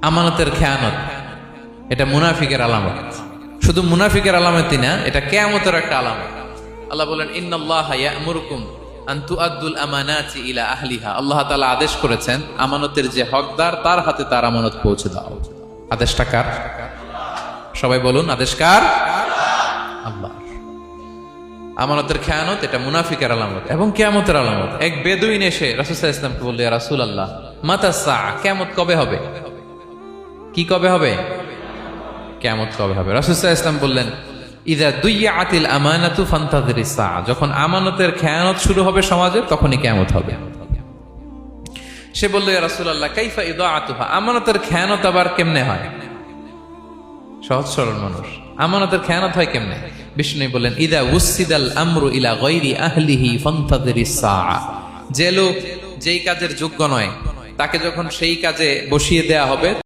আমানতের খেয়ানত এটা মুনাফিকের আলামত। শুধু মুনাফিকের আলামতই না, এটা কিয়ামতের একটা আলামত। আল্লাহ বলেন, ইন্নাল্লাহা ইয়া'মুরুকুম আন তুআদ্দুল আমানাতি ইলা আহলিহা। আল্লাহ তাআলা আদেশ করেছেন আমানতের যে হকদার তার হাতে তার আমানত পৌঁছে দাও। আদেশটা কার? সবাই বলুন, আদেশ কার? আল্লাহ। আমানতের খেয়ানত এটা মুনাফিকের আলামত এবং কিয়ামতের আলামত। এক বেদুইন এসে রাসূল সাল্লাল্লাহু আলাইহি ওয়াসাল্লামকে বলল, ইয়া রাসূলুল্লাহ, মাতা সাআ, কিয়ামত কবে হবে? কি কবে হবে? কিয়ামত কবে হবে? রাসূল সাল্লাল্লাহু আলাইহি ওয়াসাল্লাম বললেন, ইযা দুইয়াতিল আমানাতু ফান্তাযিরিস সাআ। যখন আমানতের খেয়ানত শুরু হবে সমাজে, তখনই কিয়ামত হবে। সে বলল, ইয়া রাসূলুল্লাহ, কাইফা ইদাআতুহা? আমানতের খেয়ানত আবার কেমনে হয়? সহজ সরল মানুষ, আমানতের খেয়ানত হয় কেমনে? বিষ্ণু বললেন, ইদা উসিদাল আমরু ইলা গায়রি আহলিহি ফান্তাযিরিস সাআ। যে লোক যেই কাজের যোগ্য নয়, তাকে যখন সেই কাজে বসিয়ে দেয়া হবে